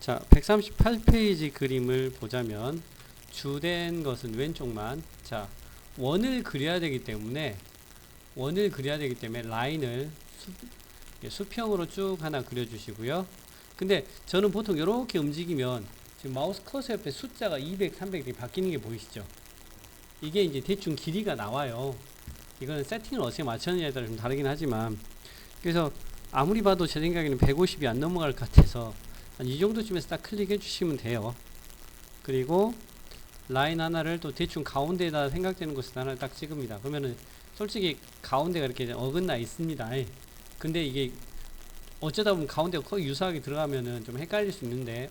자, 138페이지 그림을 보자면 주된 것은 왼쪽만. 자, 원을 그려야 되기 때문에 라인을 수평으로 쭉 하나 그려주시고요. 근데 저는 보통 이렇게 움직이면 지금 마우스 커서 옆에 숫자가 200, 300이 바뀌는 게 보이시죠? 이게 이제 대충 길이가 나와요. 이거는 세팅을 어떻게 맞췄느냐에 따라 좀 다르긴 하지만, 그래서 아무리 봐도 제 생각에는 150이 안 넘어갈 것 같아서 한 이 정도쯤에서 딱 클릭해 주시면 돼요. 그리고 라인 하나를 또 대충 가운데에다 생각되는 곳에 하나를 딱 찍습니다. 그러면은 솔직히 가운데가 이렇게 어긋나 있습니다. 근데 이게 어쩌다 보면 가운데가 거의 유사하게 들어가면은 좀 헷갈릴 수 있는데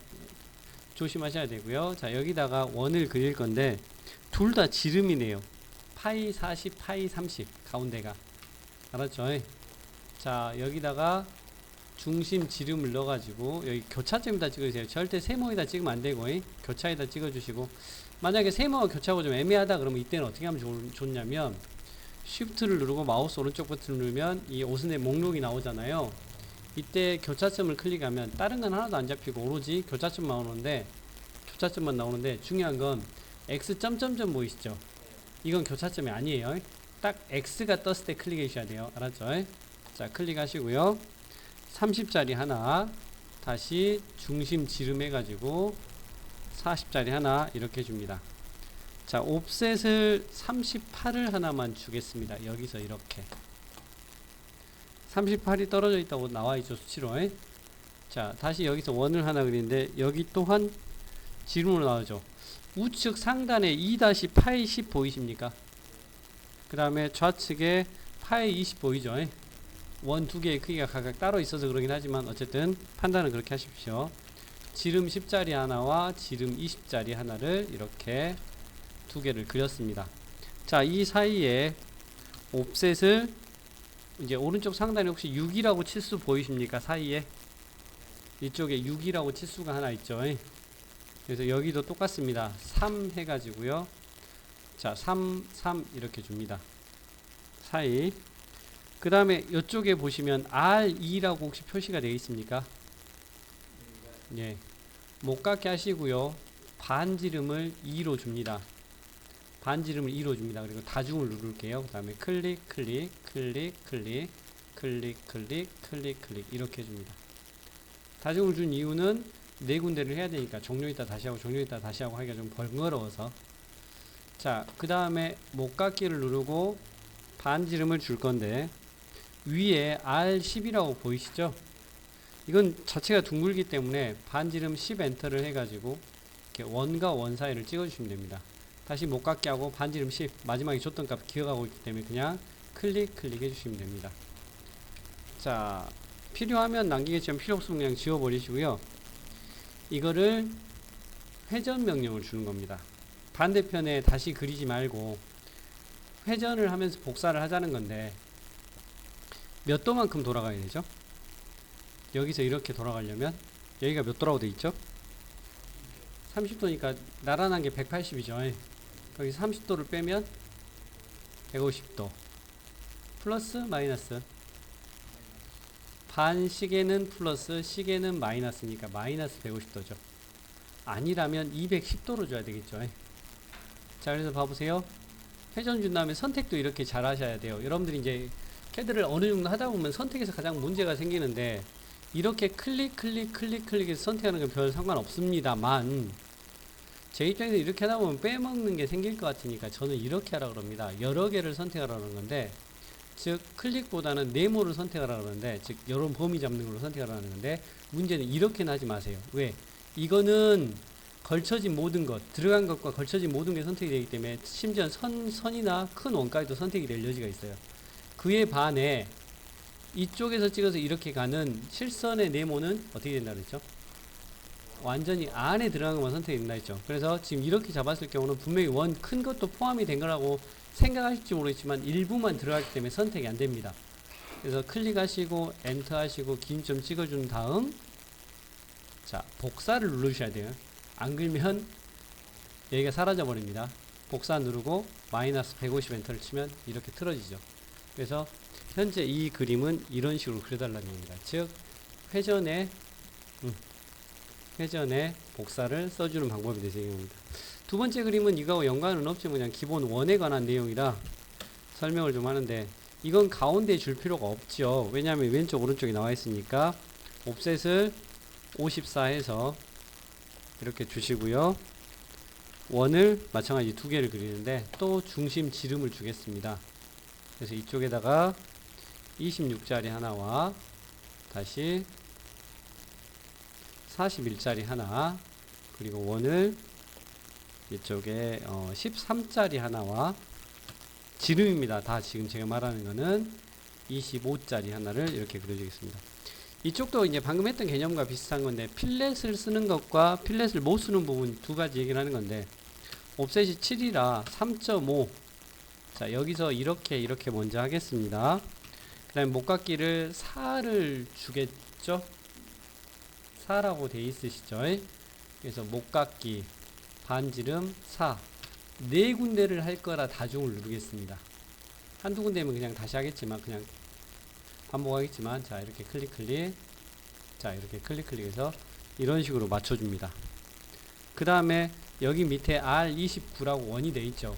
조심하셔야 되고요. 자, 여기다가 원을 그릴 건데 둘 다 지름이네요. 파이 40, 파이 30 가운데가. 알았죠? 자, 여기다가 중심 지름을 넣어가지고 여기 교차점에다 찍으세요. 절대 세모에다 찍으면 안되고 교차에다 찍어주시고, 만약에 세모와 교차하고 좀 애매하다 그러면 이때는 어떻게 하면 좋냐면 쉬프트를 누르고 마우스 오른쪽 버튼을 누르면 이 오슨의 목록이 나오잖아요. 이때 교차점을 클릭하면 다른 건 하나도 안 잡히고 오로지 교차점만 나오는데 중요한 건 X 점점점 보이시죠? 이건 교차점이 아니에요. 딱 X가 떴을 때 클릭해 주셔야 돼요. 알았죠? 자, 클릭하시고요. 30짜리 하나, 다시 중심 지름 해가지고 40짜리 하나 이렇게 줍니다. 자, 옵셋을 38을 하나만 주겠습니다. 여기서 이렇게 38이 떨어져 있다고 나와있죠, 수치로. 자, 다시 여기서 원을 하나 그리는데 여기 또한 지름으로 나오죠. 우측 상단에 2-파이 10 보이십니까? 그 다음에 좌측에 파이 20 보이죠? 원 두 개의 크기가 각각 따로 있어서 그러긴 하지만 어쨌든 판단은 그렇게 하십시오. 지름 10짜리 하나와 지름 20짜리 하나를 이렇게 두 개를 그렸습니다. 자, 이 사이에 옵셋을 이제 오른쪽 상단에 혹시 6이라고 치수 보이십니까? 사이에 이쪽에 6이라고 치수가 하나 있죠. 그래서 여기도 똑같습니다. 3 해가지고요. 자, 3 이렇게 줍니다. 사이. 그 다음에 이쪽에 보시면 R2라고 혹시 표시가 되어 있습니까? 예. 못 갖게 하시고요. 반지름을 2로 줍니다. 반지름을 2로 줍니다. 그리고 다중을 누를게요. 그 다음에 클릭 이렇게 해줍니다. 다중을 준 이유는 네 군데를 해야 되니까 종료 있다 다시 하고 하기가 좀 번거로워서. 자, 그 다음에 못 갖기를 누르고 반지름을 줄 건데 위에 R10이라고 보이시죠? 이건 자체가 둥글기 때문에 반지름 10 엔터를 해가지고 이렇게 원과 원 사이를 찍어주시면 됩니다. 다시 못 갖게 하고 반지름 10 마지막에 줬던 값 기억하고 있기 때문에 그냥 클릭 해주시면 됩니다. 자, 필요하면 남기겠지만 필요 없으면 그냥 지워버리시고요. 이거를 회전 명령을 주는 겁니다. 반대편에 다시 그리지 말고 회전을 하면서 복사를 하자는 건데 몇 도만큼 돌아가야 되죠? 여기서 이렇게 돌아가려면 여기가 몇 도라고 돼 있죠? 30도니까 나란한 게 180이죠. 거기 30도를 빼면 150도 플러스 마이너스, 반시계는 플러스 시계는 마이너스니까 마이너스 150도죠. 아니라면 210도로 줘야 되겠죠. 자, 그래서 봐보세요. 회전 준 다음에 선택도 이렇게 잘 하셔야 돼요. 여러분들이 이제 캐드를 어느 정도 하다 보면 선택에서 가장 문제가 생기는데 이렇게 클릭해서 선택하는 건 별 상관없습니다만 제 입장에서 이렇게 하다 보면 빼먹는 게 생길 것 같으니까 저는 이렇게 하라 그럽니다. 여러 개를 선택하라는 건데, 즉 클릭보다는 네모를 선택하라 그러는데, 즉 여러 범위 잡는 걸로 선택하라는 건데, 문제는 이렇게는 하지 마세요. 왜? 이거는 걸쳐진 모든 것, 들어간 것과 걸쳐진 모든 게 선택이 되기 때문에 심지어 선이나 큰 원까지도 선택이 될 여지가 있어요. 그에 반해 이쪽에서 찍어서 이렇게 가는 실선의 네모는 어떻게 된다 그랬죠? 완전히 안에 들어간 것만 선택이 된다 했죠. 그래서 지금 이렇게 잡았을 경우는 분명히 원 큰 것도 포함이 된 거라고 생각하실지 모르겠지만 일부만 들어가기 때문에 선택이 안 됩니다. 그래서 클릭하시고 엔터 하시고 기준점 찍어준 다음 자, 복사를 누르셔야 돼요. 안 그러면 여기가 사라져 버립니다. 복사 누르고 마이너스 150 엔터를 치면 이렇게 틀어지죠. 그래서 현재 이 그림은 이런 식으로 그려달라는 겁니다. 즉 회전에 회전의 복사를 써주는 방법이 되겠습니다. 두 번째 그림은 이거하고 연관은 없지만 그냥 기본 원에 관한 내용이라 설명을 좀 하는데, 이건 가운데에 줄 필요가 없죠. 왜냐하면 왼쪽 오른쪽이 나와 있으니까 옵셋을 54 해서 이렇게 주시고요. 원을 마찬가지 두 개를 그리는데 또 중심 지름을 주겠습니다. 그래서 이쪽에다가 26짜리 하나와 다시 41짜리 하나, 그리고 원을 이쪽에 13짜리 하나와 지름입니다. 다 지금 제가 말하는 거는 25짜리 하나를 이렇게 그려주겠습니다. 이쪽도 이제 방금 했던 개념과 비슷한 건데, 필렛을 쓰는 것과 필렛을 못 쓰는 부분 두 가지 얘기를 하는 건데, 옵셋이 7이라 3.5. 자, 여기서 이렇게 먼저 하겠습니다. 그 다음에 목깎이를 4를 주겠죠? 4라고 돼 있으시죠? 그래서 목깎이 반지름 4. 네 군데를 할 거라 다중을 누르겠습니다. 한두 군데면 그냥 다시 하겠지만, 그냥 반복하겠지만, 자, 이렇게 클릭. 자, 이렇게 클릭해서 이런 식으로 맞춰줍니다. 그 다음에 여기 밑에 R29라고 원이 돼 있죠.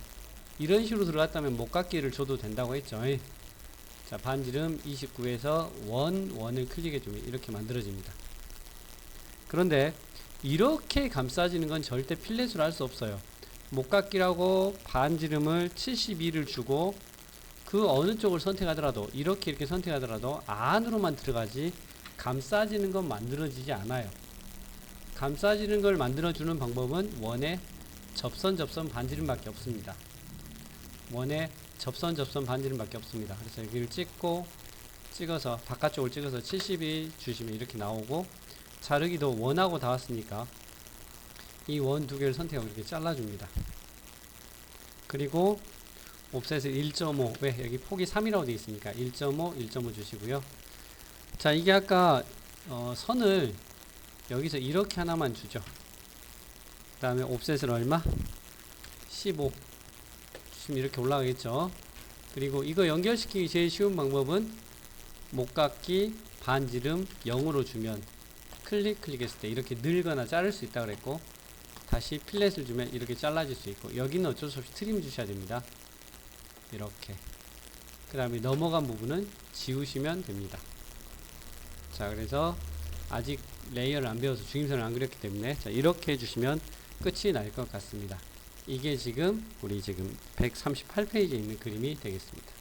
이런 식으로 들어갔다면 목깎이를 줘도 된다고 했죠. 자, 반지름 29에서 원을 클릭해주면 이렇게 만들어집니다. 그런데 이렇게 감싸지는 건 절대 필렛으로 할 수 없어요. 목깎이라고 반지름을 72를 주고 그 어느 쪽을 선택하더라도, 이렇게 선택하더라도 안으로만 들어가지 감싸지는 건 만들어지지 않아요. 감싸지는 걸 만들어주는 방법은 원의 접선 반지름밖에 없습니다. 원의 접선 반지름밖에 없습니다. 그래서 여기를 찍어서 바깥쪽을 찍어서 72 주시면 이렇게 나오고, 자르기도 원하고 다 왔으니까 이 원 두 개를 선택하고 이렇게 잘라줍니다. 그리고 옵셋을 1.5, 왜 여기 폭이 3이라고 되어 있으니까 1.5 주시고요. 자, 이게 아까 선을 여기서 이렇게 하나만 주죠. 그 다음에 옵셋을 얼마? 15 주시면 이렇게 올라가겠죠. 그리고 이거 연결시키기 제일 쉬운 방법은 목깎이 반지름 0으로 주면 클릭했을 때 이렇게 늘거나 자를 수 있다고 그랬고, 다시 필렛을 주면 이렇게 잘라질 수 있고, 여기는 어쩔 수 없이 트림 주셔야 됩니다. 이렇게. 그 다음에 넘어간 부분은 지우시면 됩니다. 자, 그래서 아직 레이어를 안 배워서 중임선을 안 그렸기 때문에, 자, 이렇게 해주시면 끝이 날 것 같습니다. 이게 지금 우리 지금 138페이지에 있는 그림이 되겠습니다.